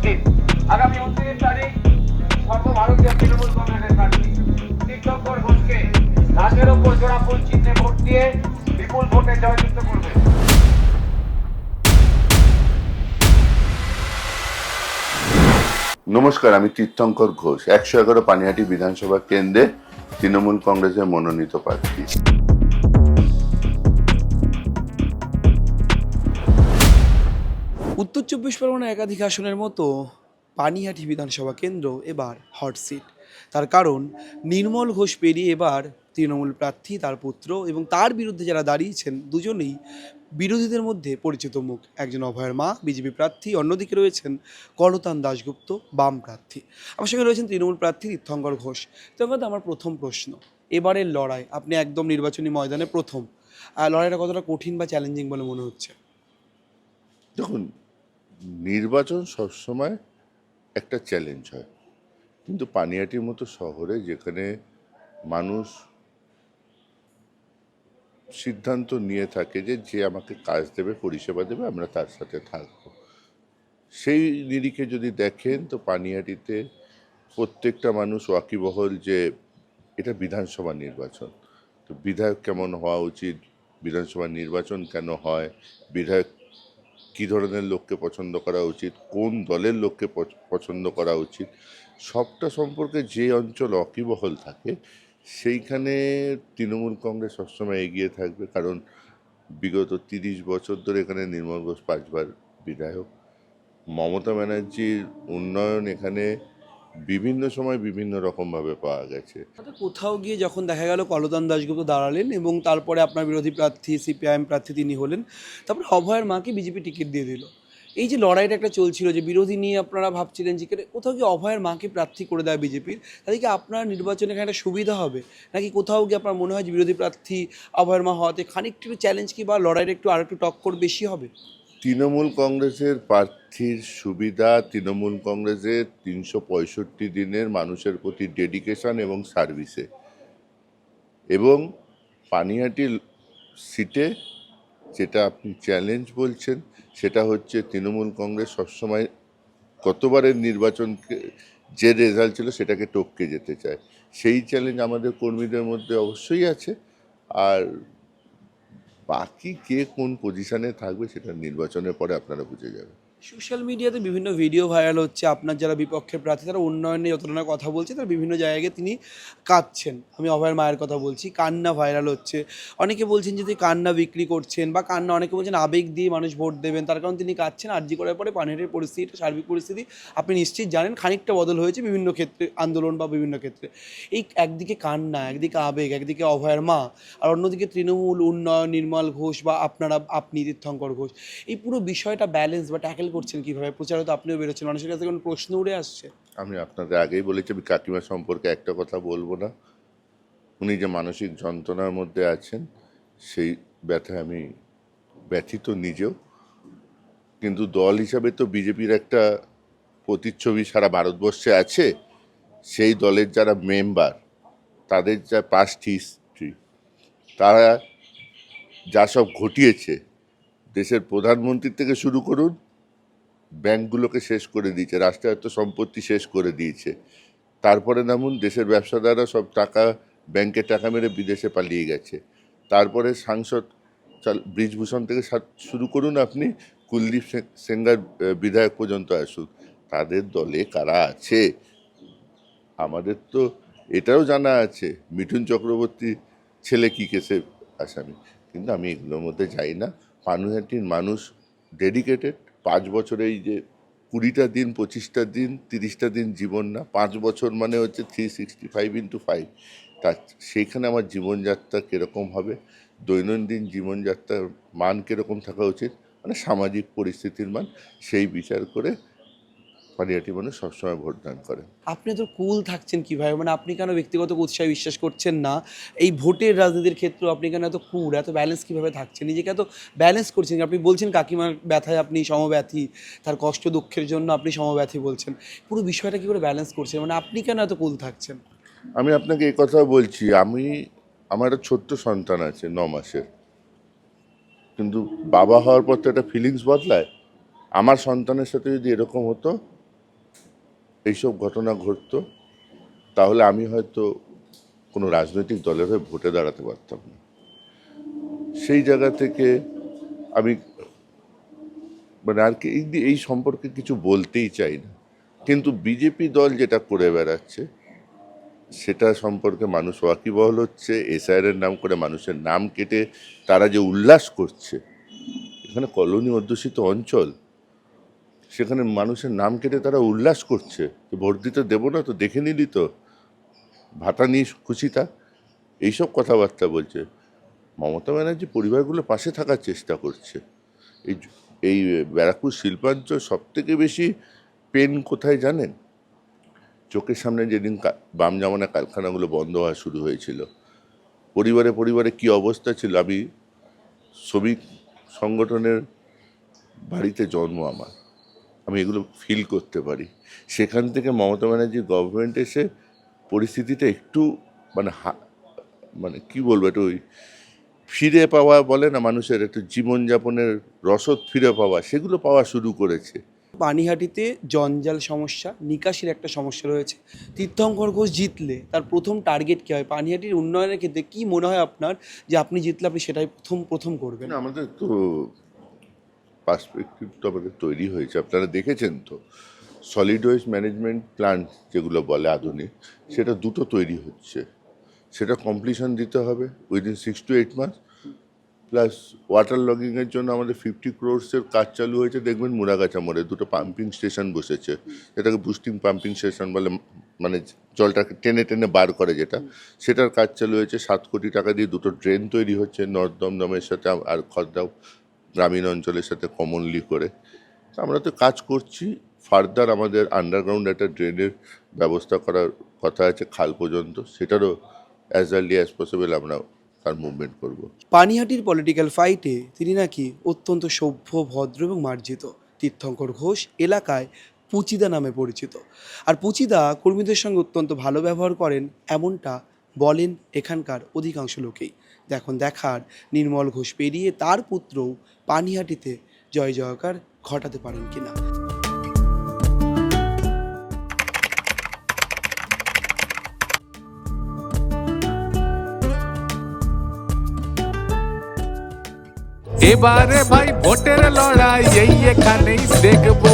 উচিত। আগামী 29 তারিখ সর্বভারতীয় তৃণমূল কংগ্রেসের প্রার্থী তীর্থঙ্কর ঘোষকে ঘাসের ওপর জোড়া ফুল চিহ্নে ভোট দিয়ে বিপুল ভোটে জয়যুক্ত করবে। নমস্কার, আমি তীর্থঙ্কর ঘোষ, 111 পানিহাটি বিধানসভা কেন্দ্রে তৃণমূল কংগ্রেসের মনোনীত প্রার্থী। উত্তর চব্বিশ পরগনা একাধিক আসনের মতো পানিহাটি বিধানসভা কেন্দ্র এবার হট সিট। তার কারণ নির্মল ঘোষ পেরিয়ে এবার তৃণমূল প্রার্থী, তার পুত্র এবং তার বিরুদ্ধে যারা দাঁড়িয়েছেন দুজনেই বিরোধীদের মধ্যে পরিচিত মুখ। একজন অভয়ের মা বিজেপি প্রার্থী, অন্যদিকে রয়েছেন করতান দাশগুপ্ত বাম প্রার্থী। আমার সঙ্গে রয়েছেন তৃণমূল প্রার্থী তীর্থঙ্কর ঘোষ। তীর্থঙ্কর, আমার প্রথম প্রশ্ন, এবারের লড়াই, আপনি একদম নির্বাচনী ময়দানে প্রথম, লড়াইটা কতটা কঠিন বা চ্যালেঞ্জিং বলে মনে হচ্ছে? দেখুন, নির্বাচন সবসময় একটা চ্যালেঞ্জ হয়, কিন্তু পানিহাটির মতো শহরে যেখানে মানুষ সিদ্ধান্ত নিয়ে থাকে যে আমাকে কাজ দেবে, পরিষেবা দেবে, আমরা তার সাথে থাকবো, সেই নিরিখে যদি দেখেন তো পানিহাটিতে প্রত্যেকটা মানুষ ওয়াকিবহল যে এটা বিধানসভা নির্বাচন। তো বিধায়ক কেমন হওয়া উচিত, বিধানসভা নির্বাচন কেন হয়, বিধায়ক কী ধরনের লোককে পছন্দ করা উচিত, কোন দলের লোককে পছন্দ করা উচিত, সবটা সম্পর্কে যে অঞ্চল ওয়াকিবহল থাকে সেইখানে তৃণমূল কংগ্রেস সবসময় এগিয়ে থাকবে। কারণ বিগত 30 বছর ধরে এখানে নির্মল ঘোষ 5 বার বিধায়ক। মমতা ব্যানার্জির উন্নয়ন এখানে বিভিন্ন সময় বিভিন্ন রকমভাবে পাওয়া গেছে। কোথাও গিয়ে যখন দেখা গেল করতান দাশগুপ্ত দাঁড়ালেন এবং তারপরে আপনার বিরোধী প্রার্থী সিপিআইএম প্রার্থী তিনি হলেন, তারপরে অভয়ের মাকে বিজেপি টিকিট দিয়ে দিল। এই যে লড়াইটা একটা চলছিল, যে বিরোধী নিয়ে আপনারা ভাবছিলেন যে কোথাও গিয়ে অভয়ের মাকে প্রার্থী করে দেয় বিজেপির, তাহলে কি আপনার নির্বাচনে এখানে একটা সুবিধা হবে, নাকি কোথাও গিয়ে আপনার মনে হয় যে বিরোধী প্রার্থী অভয়ের মা হওয়াতে খানিকটা চ্যালেঞ্জ কি বা লড়াইটা একটু টক্কর বেশি হবে? তৃণমূল কংগ্রেসের প্রার্থীর সুবিধা, তৃণমূল কংগ্রেসের 365 দিনের মানুষের প্রতি ডেডিকেশন এবং সার্ভিসে, এবং পানিহাটির সিটে যেটা আপনি চ্যালেঞ্জ বলছেন সেটা হচ্ছে তৃণমূল কংগ্রেস সবসময় গতবারের নির্বাচনকে যে রেজাল্ট ছিল সেটাকে টপকে যেতে চায়। সেই চ্যালেঞ্জ আমাদের কর্মীদের মধ্যে অবশ্যই আছে। আর বাকি কে কোন পজিশনে থাকবে সেটা নির্বাচনের পরে আপনারা বুঝে যাবেন। সোশ্যাল মিডিয়াতে বিভিন্ন ভিডিও ভাইরাল হচ্ছে, আপনার যারা বিপক্ষের প্রার্থী তারা উন্নয়নে যতটা না কথা বলছে, তার বিভিন্ন জায়গায় তিনি কাঁদছেন। আমি অভয়ের মায়ের কথা বলছি, কান্না ভাইরাল হচ্ছে। অনেকে বলছেন যে তিনি কান্না বিক্রি করছেন বা কান্না, অনেকে বলছেন আবেগ দিয়ে মানুষ ভোট দেবেন, তার কারণ তিনি কাঁদছেন। আরজি করার পরে পানিহাটির পরিস্থিতিটা, সার্বিক পরিস্থিতি আপনি নিশ্চিত জানেন, খানিকটা বদল হয়েছে বিভিন্ন ক্ষেত্রে, আন্দোলন বা বিভিন্ন ক্ষেত্রে। এই একদিকে কান্না, একদিকে আবেগ, একদিকে অভয়ের মা, আর অন্যদিকে তৃণমূল, উন্নয়ন, নির্মল ঘোষ বা আপনি তীর্থঙ্কর ঘোষ, এই পুরো বিষয়টা ব্যালেন্স বা ট্যাকেল করছেন কীভাবে? প্রচারে তো আপনিও বেরোচ্ছেন, মানুষের কাছে কোনো প্রশ্ন উঠে আসছে? আমি আপনাদের আগেই বলেছি, আমি কাকিমা সম্পর্কে একটা কথা বলবো না। উনি যে মানসিক যন্ত্রণার মধ্যে আছেন সেই ব্যথায় আমি ব্যথিত নিজেও, কিন্তু দল হিসাবে তো বিজেপির একটা প্রতিচ্ছবি সারা ভারতবর্ষে আছে। সেই দলের যারা মেম্বার, তাদের যা পাস্ট হিস্ট্রি, তারা যা সব ঘটিয়েছে, দেশের প্রধানমন্ত্রী থেকে শুরু করুন, ব্যাংকগুলোকে শেষ করে দিয়েছে, রাষ্ট্রায়ত্ত সম্পত্তি শেষ করে দিয়েছে। তারপরে নামুন, দেশের ব্যবসাদাররা সব টাকা, ব্যাংকে টাকা মেরে বিদেশে পালিয়ে গেছে। তারপরে সাংসদ ব্রিজভূষণ থেকে শুরু করুন, আপনি কুলদীপ সেঙ্গার বিধায়ক পর্যন্ত আসুন, তাদের দলে কারা আছে আমাদের তো এটাও জানা আছে, মিঠুন চক্রবর্তী ছেলে কি কেসে আসামি। কিন্তু আমি এগুলোর মধ্যে যাই না। পানিহাটির মানুষ ডেডিকেটেড। 5 বছরে এই যে 20টা দিন, 25টা দিন, 30টা দিন জীবন না, 5 বছর মানে হচ্ছে 365 × 5। তা সেইখানে আমার জীবনযাত্রা কীরকম হবে, দৈনন্দিন জীবনযাত্রার মান কীরকম থাকা উচিত, মানে সামাজিক পরিস্থিতির মান, সেই বিচার করে পানিহাটি মানুষ সবসময় ভোটদান করে। আপনি তো কুল থাকছেন কীভাবে? মানে আপনি কেন ব্যক্তিগত উৎসাহে বিশ্বাস করছেন না? এই ভোটের রাজনীতির ক্ষেত্রেও আপনি কেন এত কুল, এত ব্যালেন্স কীভাবে থাকছেন? নিজেকে এত ব্যালেন্স করছেন? আপনি বলছেন কাকিমার ব্যথায় আপনি সমব্যথী, তার কষ্ট দুঃখের জন্য আপনি সমব্যথী বলছেন। পুরো বিষয়টা কী করে ব্যালেন্স করছেন? মানে আপনি কেন এত কুল থাকছেন? আমি আপনাকে এই কথা বলছি, আমার একটা ছোট্ট সন্তান আছে 9 মাসের, কিন্তু বাবা হওয়ার পর তো একটা ফিলিংস বদলায়। আমার সন্তানের সাথে যদি এরকম হতো এইসব ঘটনা ঘটতো, তাহলে আমি হয়তো কোনো রাজনৈতিক দলের হয়ে ভোটে দাঁড়াতে পারতাম না। সেই জায়গা থেকে আমি মানে আর কি এই সম্পর্কে কিছু বলতেই চাই না, কিন্তু বিজেপি দল যেটা করে বেড়াচ্ছে সেটা সম্পর্কে মানুষ ওয়াকিবহল হচ্ছে। এসআইআর নাম করে মানুষের নাম কেটে তারা যে উল্লাস করছে, এখানে কলোনি অধ্যুষিত অঞ্চল, সেখানে মানুষের নাম কেটে তারা উল্লাস করছে যে ভোট দিতে দেবো না তো, দেখে নিলি তো, ভাতা নিয়ে খুশি তা, এইসব কথাবার্তা বলছে। মমতা ব্যানার্জি পরিবারগুলো পাশে থাকার চেষ্টা করছে। এই এই ব্যারাকপুর শিল্পাঞ্চল সব থেকে বেশি পেন কোথায় জানেন? চোখের সামনে যেদিন বাম জামানা কারখানাগুলো বন্ধ হওয়া শুরু হয়েছিল, পরিবারে পরিবারে কি অবস্থা ছিল। আমি শ্রমিক সংগঠনের বাড়িতে জন্ম আমার, আমি এগুলো ফিল করতে পারি। সেখান থেকে মমতা ব্যানার্জির গভর্নমেন্ট এসে পরিস্থিতিটা একটু মানে মানে কি বলবো, একটু ওই ফিরে পাওয়া বলে না, মানুষের একটু জীবনযাপনের রসদ ফিরে পাওয়া, সেগুলো পাওয়া শুরু করেছে। পানিহাটিতে জঞ্জাল সমস্যা, নিকাশির একটা সমস্যা রয়েছে। তীর্থঙ্কর ঘোষ জিতলে তার প্রথম টার্গেট কী হয়? পানিহাটির উন্নয়নের ক্ষেত্রে কি মনে হয় আপনার, যে আপনি জিতলে আপনি সেটাই প্রথম করবেন? আমাদের তো পার্সপেক্টিভ তো আমাদের তৈরি হয়েছে, আপনারা দেখেছেন তো। সলিড ওয়েস্ট ম্যানেজমেন্ট প্ল্যান্ট যেগুলো বলে আধুনিক, সেটা দুটো তৈরি হচ্ছে, সেটা কমপ্লিশন দিতে হবে within 6 to 8 months. Plus water লগিংয়ের জন্য আমাদের 50 crores কাজ চালু হয়েছে, দেখবেন মুরাগাছা মোড়ে দুটো পাম্পিং স্টেশন বসেছে, যেটাকে বুস্টিং পাম্পিং স্টেশন বলে, মানে জলটাকে টেনে টেনে বার করে যেটা, সেটার কাজ চালু হয়েছে। 7 কোটি টাকা দিয়ে দুটো ড্রেন তৈরি হচ্ছে নর্থ দমদমের সাথে আর খড়দাও গ্রামীণ অঞ্চলের সাথে কমনলি করে। তো আমরা তো কাজ করছি। ফার্দার আমাদের আন্ডারগ্রাউন্ড একটা ড্রেনের ব্যবস্থা করার কথা আছে খাল পর্যন্ত, সেটারও অ্যাজ আর্লি অ্যাজ পসিবল আমরা তার মুভমেন্ট করব। পানিহাটির পলিটিক্যাল ফাইটে তিনি নাকি অত্যন্ত সভ্য, ভদ্র এবং মার্জিত। তীর্থঙ্কর ঘোষ এলাকায় পুচিদা নামে পরিচিত, আর পুচিদা কর্মীদের সঙ্গে অত্যন্ত ভালো ব্যবহার করেন, এমনটা বলেন এখানকার অধিকাংশ লোকেই। এখন দেখার নির্মল ঘোষ পেরিয়ে তার পুত্রও পানিহাটিতে জয় জয়কার ঘটাতে পারেন কিনা। এবারে ভাই ভোটের লড়াই এই এখানেই দেখবো।